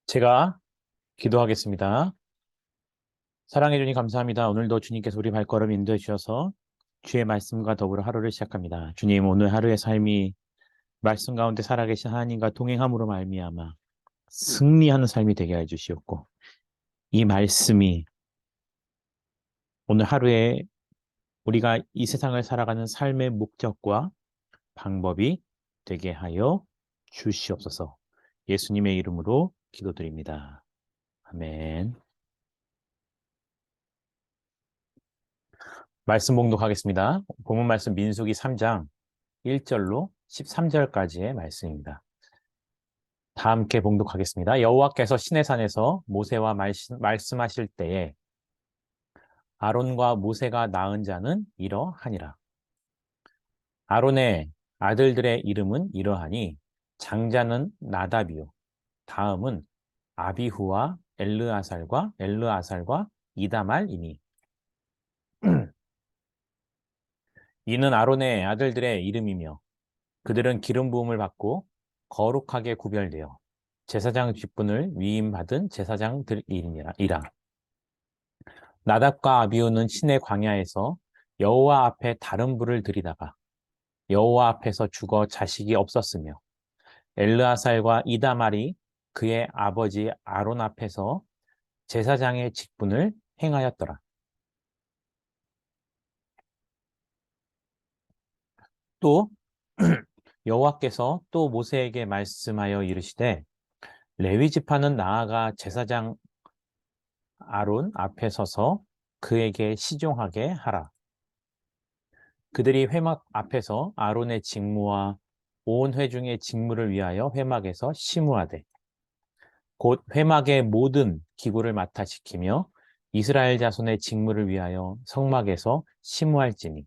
제가 기도하겠습니다. 사랑해 주님 감사합니다. 오늘도 주님께서 우리 발걸음 인도해 주셔서 주의 말씀과 더불어 하루를 시작합니다. 주님, 오늘 하루의 삶이 말씀 가운데 살아계신 하나님과 동행함으로 말미암아 승리하는 삶이 되게 해 주시옵고, 이 말씀이 오늘 하루에 우리가 이 세상을 살아가는 삶의 목적과 방법이 되게 하여 주시옵소서. 예수님의 이름으로 기도드립니다. 아멘. 말씀 봉독하겠습니다. 본문 말씀 민수기 3장 1절로 13절까지의 말씀입니다. 다 함께 봉독하겠습니다. 여호와께서 시내산에서 모세와 말씀하실 때에 아론과 모세가 낳은 자는 이러하니라. 아론의 아들들의 이름은 이러하니 장자는 나답이요, 다음은 아비후와 엘르아살과 이다말이니 이는 아론의 아들들의 이름이며 그들은 기름 부음을 받고 거룩하게 구별되어 제사장 직분을 위임받은 제사장들이니라. 나답과 아비후는 시내 광야에서 여호와 앞에 다른 불을 들이다가 여호와 앞에서 죽어 자식이 없었으며, 엘르아살과 이다말이 그의 아버지 아론 앞에서 제사장의 직분을 행하였더라. 또 여호와께서 또 모세에게 말씀하여 이르시되, 레위 지파는 나아가 제사장 아론 앞에 서서 그에게 시종하게 하라. 그들이 회막 앞에서 아론의 직무와 온 회중의 직무를 위하여 회막에서 심우하되 곧 회막의 모든 기구를 맡아 지키며 이스라엘 자손의 직무를 위하여 성막에서 심우할지니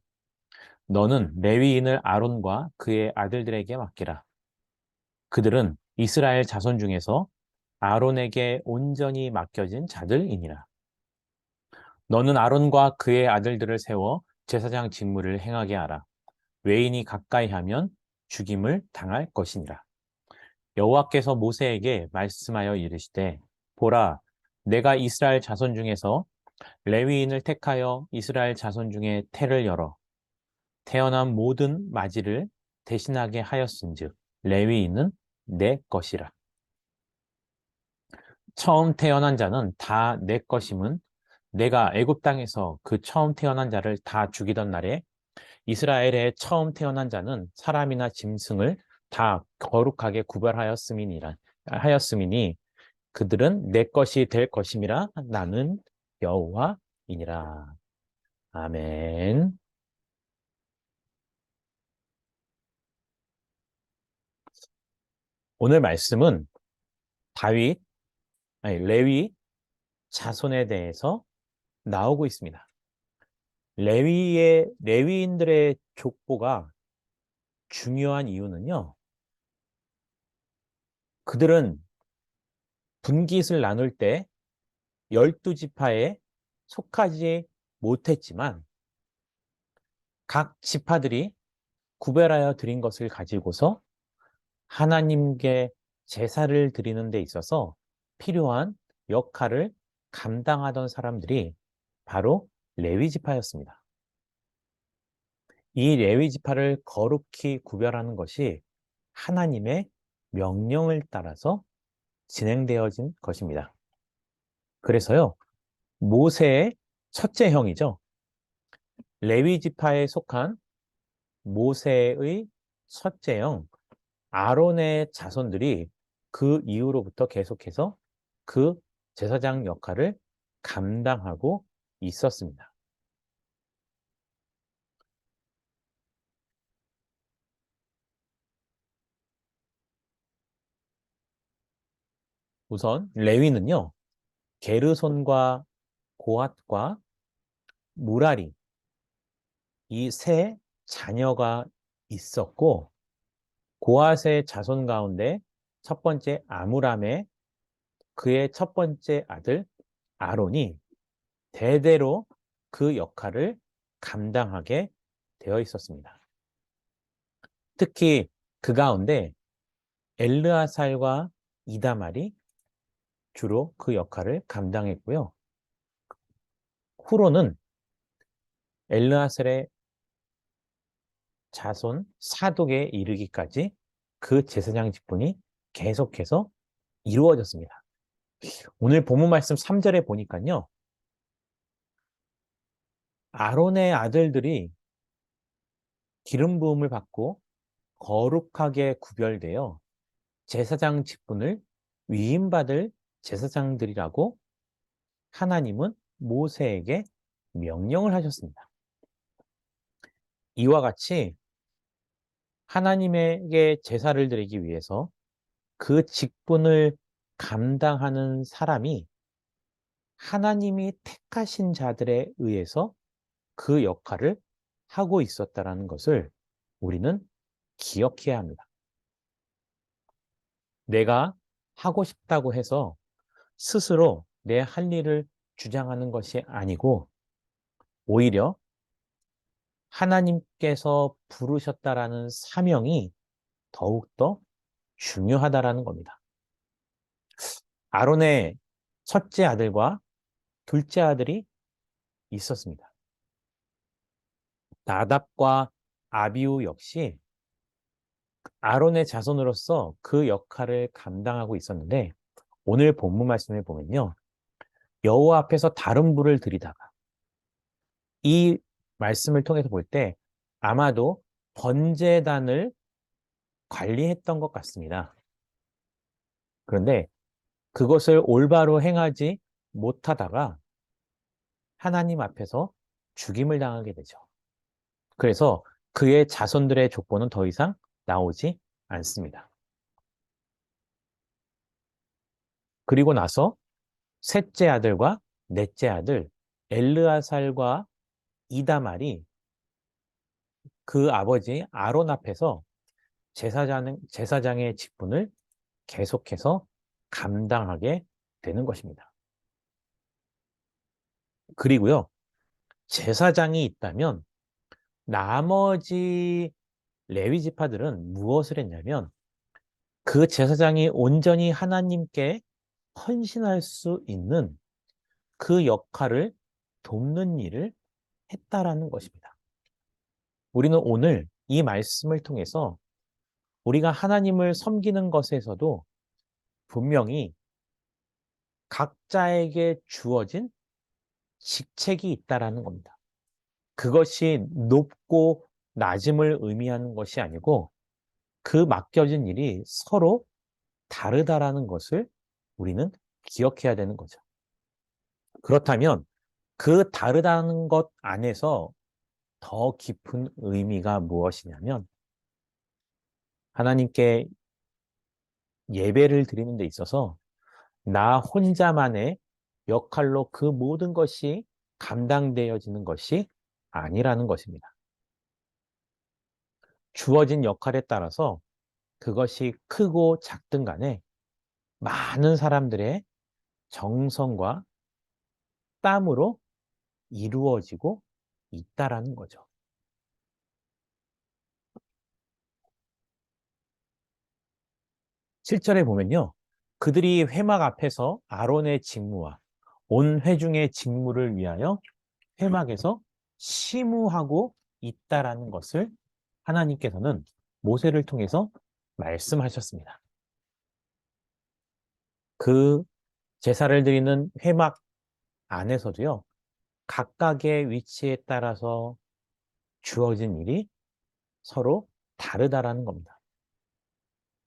너는 레위인을 아론과 그의 아들들에게 맡기라. 그들은 이스라엘 자손 중에서 아론에게 온전히 맡겨진 자들이니라. 너는 아론과 그의 아들들을 세워 제사장 직무를 행하게 하라. 외인이 가까이 하면 죽임을 당할 것이니라. 여호와께서 모세에게 말씀하여 이르시되, 보라, 내가 이스라엘 자손 중에서 레위인을 택하여 이스라엘 자손 중에 태를 열어 태어난 모든 맞이를 대신하게 하였은즉 레위인은 내 것이라. 처음 태어난 자는 다 내 것임은, 내가 애굽 땅에서 그 처음 태어난 자를 다 죽이던 날에 이스라엘의 처음 태어난 자는 사람이나 짐승을 다 거룩하게 하였음이니 그들은 내 것이 될 것임이라. 나는 여호와이니라. 아멘. 오늘 말씀은 다윗, 레위 자손에 대해서 나오고 있습니다. 레위인들의 족보가 중요한 이유는요, 그들은 분깃을 나눌 때 12지파에 속하지 못했지만 각 지파들이 구별하여 드린 것을 가지고서 하나님께 제사를 드리는 데 있어서 필요한 역할을 감당하던 사람들이 바로 레위 지파였습니다. 이 레위 지파를 거룩히 구별하는 것이 하나님의 명령을 따라서 진행되어진 것입니다. 그래서요, 모세의 첫째 형이죠. 레위 지파에 속한 모세의 첫째 형 아론의 자손들이 그 이후로부터 계속해서 그 제사장 역할을 감당하고 있었습니다. 우선 레위는요, 게르손과 고핫과 무라리 이 세 자녀가 있었고, 고핫의 자손 가운데 첫 번째 아므람의 그의 첫 번째 아들 아론이 대대로 그 역할을 감당하게 되어 있었습니다. 특히 그 가운데 엘르아살과 이다말이 주로 그 역할을 감당했고요. 후로는 엘르아셀의 자손 사독에 이르기까지 그 제사장 직분이 계속해서 이루어졌습니다. 오늘 본문 말씀 3절에 보니까요. 아론의 아들들이 기름 부음을 받고 거룩하게 구별되어 제사장 직분을 위임받을 제사장들이라고 하나님은 모세에게 명령을 하셨습니다. 이와 같이 하나님에게 제사를 드리기 위해서 그 직분을 감당하는 사람이 하나님이 택하신 자들에 의해서 그 역할을 하고 있었다는 것을 우리는 기억해야 합니다. 내가 하고 싶다고 해서 스스로 내 할 일을 주장하는 것이 아니고 오히려 하나님께서 부르셨다라는 사명이 더욱더 중요하다라는 겁니다. 아론의 첫째 아들과 둘째 아들이 있었습니다. 나답과 아비후 역시 아론의 자손으로서 그 역할을 감당하고 있었는데 오늘 본문 말씀을 보면요. 여호와 앞에서 다른 불을 들이다가 이 말씀을 통해서 볼 때 아마도 번제단을 관리했던 것 같습니다. 그런데 그것을 올바로 행하지 못하다가 하나님 앞에서 죽임을 당하게 되죠. 그래서 그의 자손들의 족보는 더 이상 나오지 않습니다. 그리고 나서 셋째 아들과 넷째 아들 엘르아살과 이다말이 그 아버지 아론 앞에서 제사장의 직분을 계속해서 감당하게 되는 것입니다. 그리고요, 제사장이 있다면 나머지 레위 지파들은 무엇을 했냐면 그 제사장이 온전히 하나님께 헌신할 수 있는 그 역할을 돕는 일을 했다라는 것입니다. 우리는 오늘 이 말씀을 통해서 우리가 하나님을 섬기는 것에서도 분명히 각자에게 주어진 직책이 있다라는 겁니다. 그것이 높고 낮음을 의미하는 것이 아니고 그 맡겨진 일이 서로 다르다라는 것을 우리는 기억해야 되는 거죠. 그렇다면 그 다르다는 것 안에서 더 깊은 의미가 무엇이냐면 하나님께 예배를 드리는 데 있어서 나 혼자만의 역할로 그 모든 것이 감당되어지는 것이 아니라는 것입니다. 주어진 역할에 따라서 그것이 크고 작든 간에 많은 사람들의 정성과 땀으로 이루어지고 있다라는 거죠. 7절에 보면요. 그들이 회막 앞에서 아론의 직무와 온 회중의 직무를 위하여 회막에서 심우하고 있다라는 것을 하나님께서는 모세를 통해서 말씀하셨습니다. 그 제사를 드리는 회막 안에서도요. 각각의 위치에 따라서 주어진 일이 서로 다르다라는 겁니다.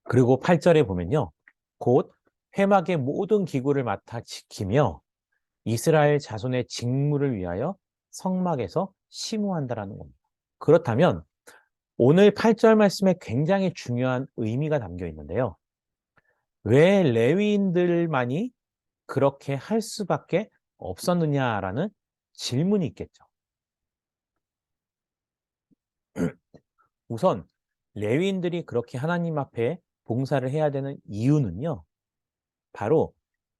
그리고 8절에 보면요. 곧 회막의 모든 기구를 맡아 지키며 이스라엘 자손의 직무를 위하여 성막에서 심우한다라는 겁니다. 그렇다면 오늘 8절 말씀에 굉장히 중요한 의미가 담겨 있는데요. 왜 레위인들만이 그렇게 할 수밖에 없었느냐라는 질문이 있겠죠. 우선 레위인들이 그렇게 하나님 앞에 봉사를 해야 되는 이유는요. 바로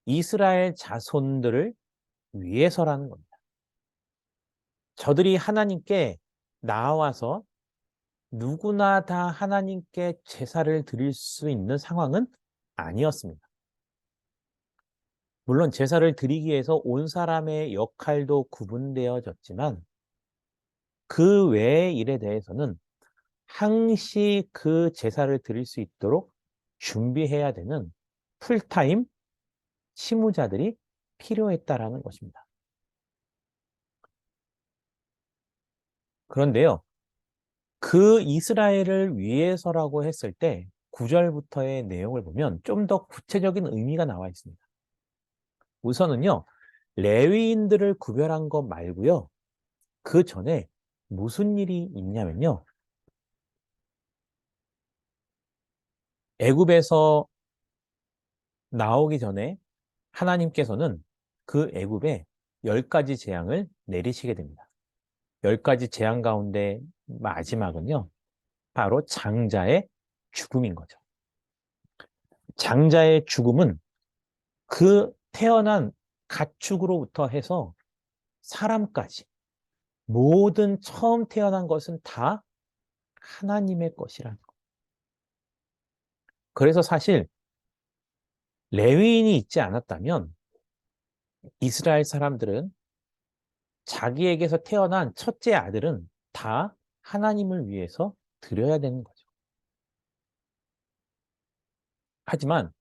이스라엘 자손들을 위해서라는 겁니다. 저들이 하나님께 나와서 누구나 다 하나님께 제사를 드릴 수 있는 상황은 아니었습니다. 물론 제사를 드리기 위해서 온 사람의 역할도 구분되어졌지만 그 외의 일에 대해서는 항시 그 제사를 드릴 수 있도록 준비해야 되는 풀타임 치무자들이 필요했다라는 것입니다. 그런데요, 그 이스라엘을 위해서라고 했을 때 9절부터의 내용을 보면 좀 더 구체적인 의미가 나와 있습니다. 우선은요, 레위인들을 구별한 것 말고요, 그 전에 무슨 일이 있냐면요, 애굽에서 나오기 전에 하나님께서는 그 애굽에 10가지 재앙을 내리시게 됩니다. 10가지 재앙 가운데 마지막은요, 바로 장자의 죽음인 거죠. 장자의 죽음은 그 태어난 가축으로부터 해서 사람까지 모든 처음 태어난 것은 다 하나님의 것이라는 거. 그래서 사실 레위인이 있지 않았다면 이스라엘 사람들은 자기에게서 태어난 첫째 아들은 다 하나님을 위해서 드려야 되는 거죠. 하지만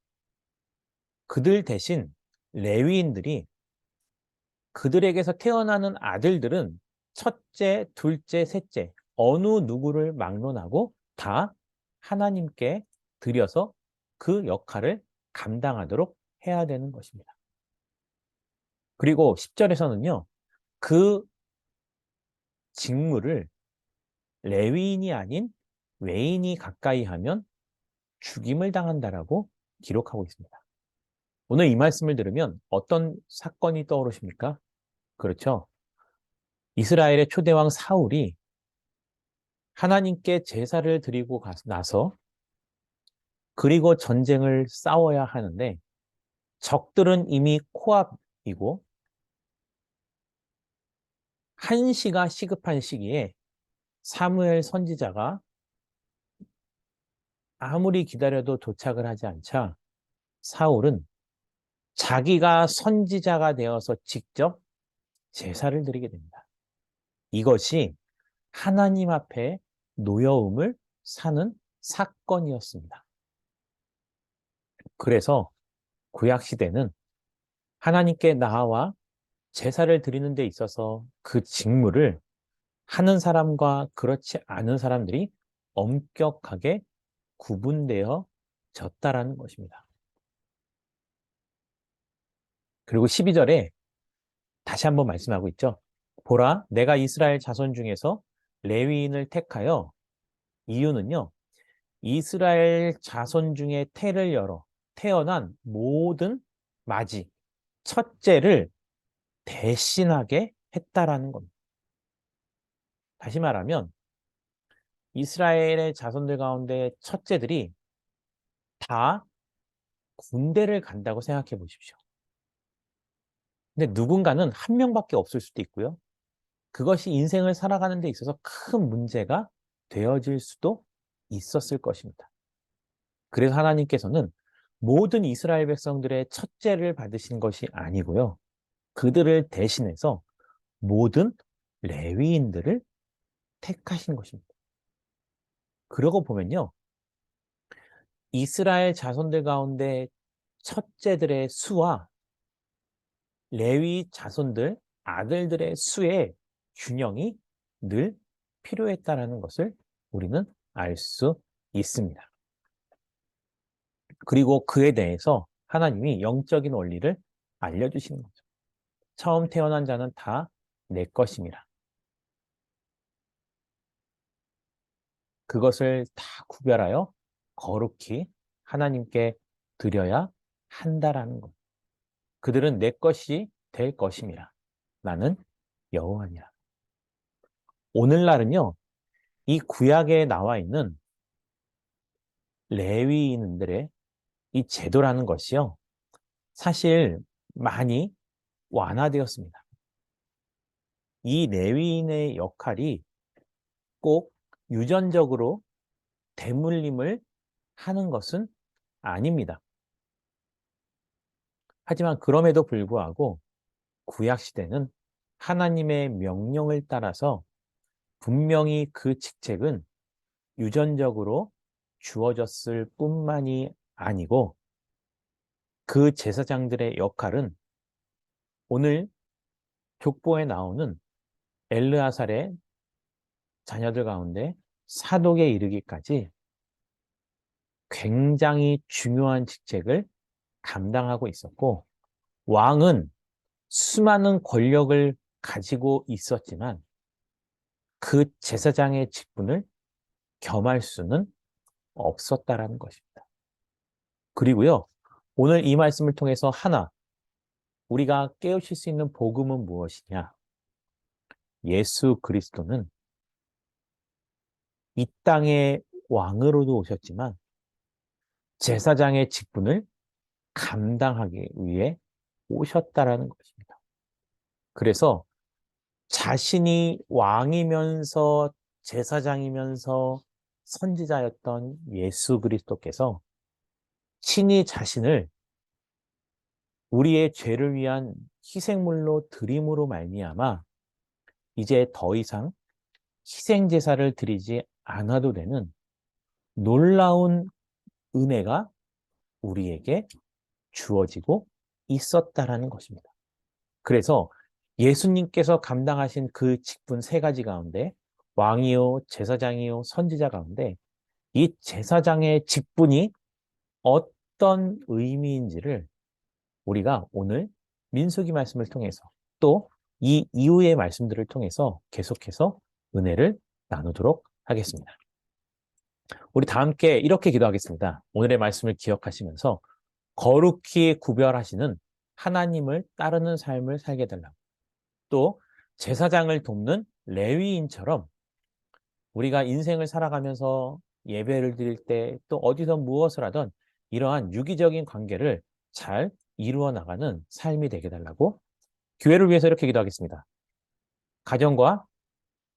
그들 대신 레위인들이 그들에게서 태어나는 아들들은 첫째, 둘째, 셋째 어느 누구를 막론하고 다 하나님께 드려서 그 역할을 감당하도록 해야 되는 것입니다. 그리고 10절에서는요. 그 직무를 레위인이 아닌 외인이 가까이 하면 죽임을 당한다라고 기록하고 있습니다. 오늘 이 말씀을 들으면 어떤 사건이 떠오르십니까? 그렇죠. 이스라엘의 초대왕 사울이 하나님께 제사를 드리고 나서 그리고 전쟁을 싸워야 하는데 적들은 이미 코앞이고 한시가 시급한 시기에 사무엘 선지자가 아무리 기다려도 도착을 하지 않자 사울은 자기가 선지자가 되어서 직접 제사를 드리게 됩니다. 이것이 하나님 앞에 노여움을 사는 사건이었습니다. 그래서 구약 시대는 하나님께 나아와 제사를 드리는 데 있어서 그 직무를 하는 사람과 그렇지 않은 사람들이 엄격하게 구분되어 졌다라는 것입니다. 그리고 12절에 다시 한번 말씀하고 있죠. 보라, 내가 이스라엘 자손 중에서 레위인을 택하여 이유는요. 이스라엘 자손 중에 태를 열어 태어난 모든 맞이, 첫째를 대신하게 했다라는 겁니다. 다시 말하면 이스라엘의 자손들 가운데 첫째들이 다 군대를 간다고 생각해 보십시오. 근데 누군가는 한 명밖에 없을 수도 있고요. 그것이 인생을 살아가는 데 있어서 큰 문제가 되어질 수도 있었을 것입니다. 그래서 하나님께서는 모든 이스라엘 백성들의 첫째를 받으신 것이 아니고요. 그들을 대신해서 모든 레위인들을 택하신 것입니다. 그러고 보면요. 이스라엘 자손들 가운데 첫째들의 수와 레위 자손들, 아들들의 수의 균형이 늘 필요했다라는 것을 우리는 알 수 있습니다. 그리고 그에 대해서 하나님이 영적인 원리를 알려주시는 거죠. 처음 태어난 자는 다 내 것입니다. 그것을 다 구별하여 거룩히 하나님께 드려야 한다라는 것. 그들은 내 것이 될 것임이라. 나는 여호와니라. 오늘날은요, 이 구약에 나와 있는 레위인들의 이 제도라는 것이요, 사실 많이 완화되었습니다. 이 레위인의 역할이 꼭 유전적으로 대물림을 하는 것은 아닙니다. 하지만 그럼에도 불구하고 구약시대는 하나님의 명령을 따라서 분명히 그 직책은 유전적으로 주어졌을 뿐만이 아니고 그 제사장들의 역할은 오늘 족보에 나오는 엘르아살의 자녀들 가운데 사독에 이르기까지 굉장히 중요한 직책을 감당하고 있었고 왕은 수많은 권력을 가지고 있었지만 그 제사장의 직분을 겸할 수는 없었다라는 것입니다. 그리고요, 오늘 이 말씀을 통해서 하나, 우리가 깨우칠 수 있는 복음은 무엇이냐? 예수 그리스도는 이 땅의 왕으로도 오셨지만 제사장의 직분을 감당하기 위해 오셨다라는 것입니다. 그래서 자신이 왕이면서 제사장이면서 선지자였던 예수 그리스도께서 친히 자신을 우리의 죄를 위한 희생물로 드림으로 말미암아 이제 더 이상 희생 제사를 드리지 않아도 되는 놀라운 은혜가 우리에게 주어지고 있었다라는 것입니다. 그래서 예수님께서 감당하신 그 직분 세 가지 가운데 왕이요, 제사장이요, 선지자 가운데 이 제사장의 직분이 어떤 의미인지를 우리가 오늘 민수기 말씀을 통해서 또 이 이후의 말씀들을 통해서 계속해서 은혜를 나누도록 하겠습니다. 우리 다 함께 이렇게 기도하겠습니다. 오늘의 말씀을 기억하시면서 거룩히 구별하시는 하나님을 따르는 삶을 살게 해달라고. 또 제사장을 돕는 레위인처럼 우리가 인생을 살아가면서 예배를 드릴 때 또 어디서 무엇을 하든 이러한 유기적인 관계를 잘 이루어 나가는 삶이 되게 해달라고 교회를 위해서 이렇게 기도하겠습니다. 가정과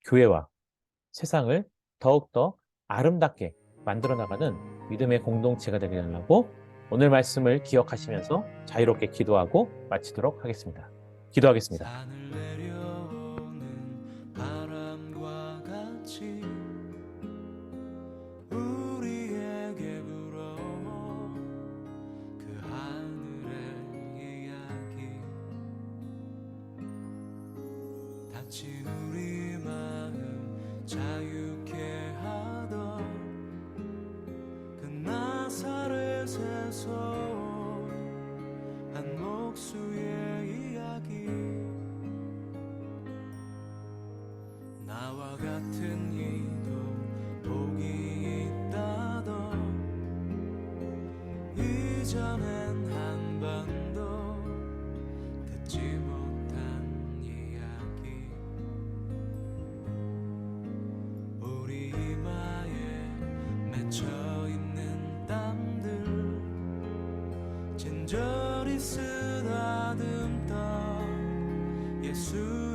교회와 세상을 더욱더 아름답게 만들어 나가는 믿음의 공동체가 되게 해달라고 오늘 말씀을 기억하시면서 자유롭게 기도하고 마치도록 하겠습니다. 기도하겠습니다. 다친 우리 마음 자유케 하던 그 나사렛에서 한 목수의 이야기 나와 같은 이도 복이 있다던 이전엔 한 번도 듣지 못한 이야기 우리 이마에 맺혀있는 땀들 진저리 쓰다듬던 예수